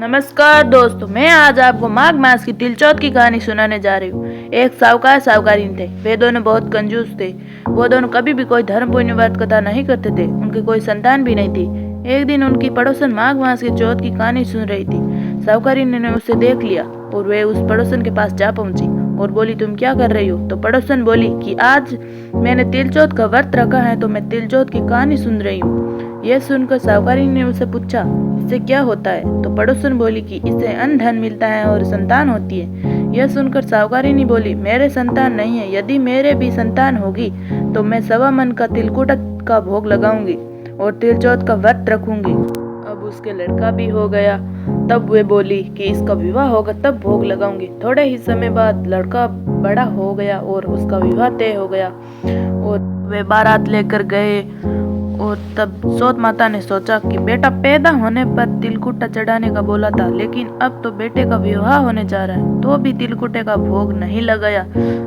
नमस्कार दोस्तों, मैं आज आपको माघ मास की तिलचौथ की कहानी सुनाने जा रही हूँ। एक साहूकार साहूकारीन थे। वे दोनों बहुत कंजूस थे। वो दोनों कभी भी कोई धर्म पुण्य व्रत कथा नहीं करते थे। उनकी कोई संतान भी नहीं थी। एक दिन उनकी पड़ोसन माघ मास की चौथ की कहानी सुन रही थी। साहूकारीन ने उसे देख लिया और वे उस पड़ोसन के पास जा पहुंची और बोली, तुम क्या कर रही हो? तो पड़ोसन बोली कि आज मैंने तिलचौथ का व्रत रखा है, तो मैं तिलचौथ की कहानी सुन रही हूँ। यह सुनकर साहूकारीन ने उसे पूछा, इससे क्या होता है? तो पड़ोसन बोली कि इससे अन्न धन मिलता है और संतान होती है। यह सुनकर साहूकारिनी बोली, मेरे संतान नहीं है। यदि मेरे भी संतान होगी तो मैं 1.25 मन का तिलकुट का भोग लगाऊंगी और तिलचौथ का व्रत रखूंगी। अब उसके लड़का भी हो गया। तब वे बोली कि इसका विवाह होगा तब भोग लगाऊंगी। थोड़े ही समय बाद लड़का बड़ा हो गया और उसका विवाह तय हो गया और वे बारात लेकर गए। और तब सोत माता ने सोचा कि बेटा पैदा होने पर तिलकुटा चढ़ाने का बोला था, लेकिन अब तो बेटे का विवाह होने जा रहा है तो भी तिलकुटे का भोग नहीं लगाया।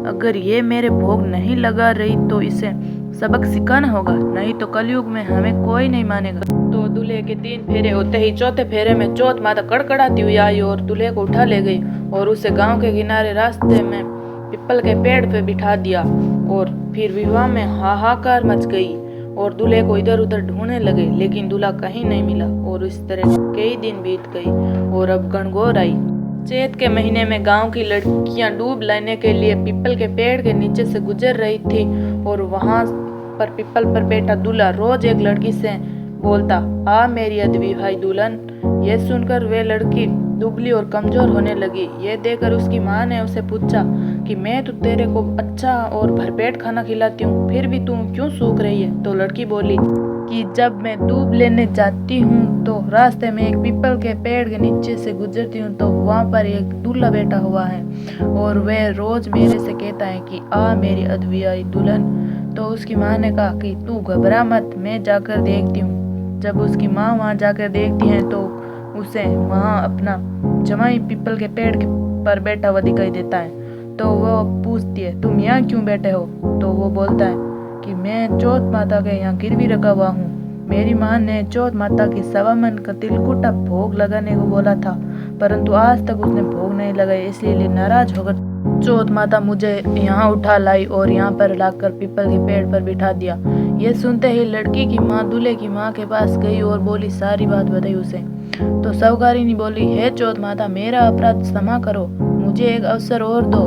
अगर ये मेरे भोग नहीं लगा रही तो इसे सबक सिखाना होगा, नहीं तो कलयुग में हमें कोई नहीं मानेगा। तो दूल्हे के 3 फेरे होते ही चौथे फेरे में चौथ माता कड़कड़ाती हुई आई और दूल्हे को उठा ले गई और उसे गांव के किनारे रास्ते में पीपल के पेड़ पे बिठा दिया। और फिर विवाह में हाहाकार मच गई और दूल्हे को इधर उधर ढूंढने लगे, लेकिन दूल्हा कहीं नहीं मिला। और इस तरह कई दिन बीत गई और अब गणगौर आई। चैत के महीने में गांव की लड़कियां डूब लेने के लिए पीपल के पेड़ के नीचे से गुजर रही थी और वहां पर पीपल पर बैठा दूल्हा रोज एक लड़की से बोलता, आ मेरी अदबी भाई दुल्हन। यह सुनकर वे लड़की दुबली और कमजोर होने लगी। ये देखकर उसकी माँ ने उसे पूछा कि मैं तो तेरे को अच्छा और भरपेट खाना खिलाती हूँ, फिर भी तू क्यों सूख रही है? तो लड़की बोली कि जब मैं दूब लेने जाती हूँ तो रास्ते में एक पीपल के पेड़ के नीचे से गुजरती हूँ तो वहाँ पर एक दूल्हा बैठा हुआ है और वह रोज मेरे से कहता है कि आ मेरी अदबी आई दुल्हन। तो उसकी माँ ने कहा कि तू घबरा मत, मैं जाकर देखती हूँ। जब उसकी माँ वहाँ जाकर देखती है तो उसे वहाँ अपना जमाई पीपल के पेड़ पर बैठा हुआ दिखाई देता है। तो वो पूछती है, तुम यहाँ क्यों बैठे हो? तो वो बोलता है कि मैं चौथ माता के यहाँ गिरवी रखा हुआ हूँ। मेरी माँ ने चौथ माता की 1.25 मन का तिलकुटा भोग लगाने को बोला था, परंतु आज तक उसने भोग नहीं लगाया, इसलिए नाराज होकर चौथ माता मुझे यहाँ उठा लाई और यहाँ पर लाकर पीपल के पेड़ पर बिठा दिया। ये सुनते ही लड़की की माँ दूल्हे की माँ के पास गई और बोली, सारी बात बताई उसे। तो साहूकारिनी बोली, हे चौथ माता, मेरा अपराध क्षमा करो, मुझे एक अवसर और दो।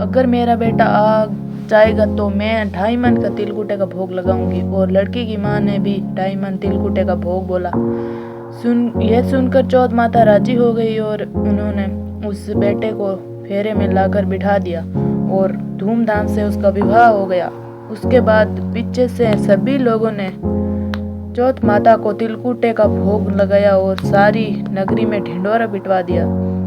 अगर मेरा बेटा आ जाएगा तो मैं 2.5 मन का तिलकुटे का भोग लगाऊंगी। और लड़की की माँ ने भी 2.5 मन तिलकुटे का भोग बोला। यह सुनकर चौथ माता राजी हो गई और उन्होंने उस बेटे को फेरे में लाकर बिठा दिया और धूमधाम से उसका विवाह हो गया। उसके बाद पीछे से सभी लोगों ने चौथ माता को तिलकुटे का भोग लगाया और सारी नगरी में ढिंढोरा पिटवा दिया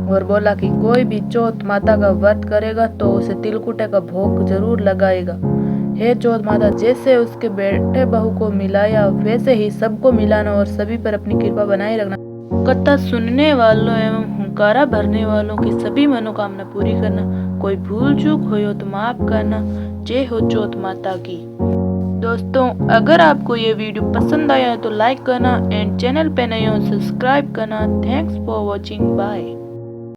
और बोला कि कोई भी चौथ माता का व्रत करेगा तो उसे तिलकुटे का भोग जरूर लगाएगा। हे चौथ माता, जैसे उसके बेटे बहू को मिलाया वैसे ही सबको मिलाना और सभी पर अपनी कृपा बनाए रखना। कथा सुनने वालों एवं हुंकारा भरने वालों की सभी मनोकामना पूरी करना। कोई भूल चूक हो तो माफ करना। जय हो चौथ माता की। दोस्तों, अगर आपको ये वीडियो पसंद आया है तो लाइक करना एंड चैनल पे नए हो सब्सक्राइब करना। Thanks for watching. बाय।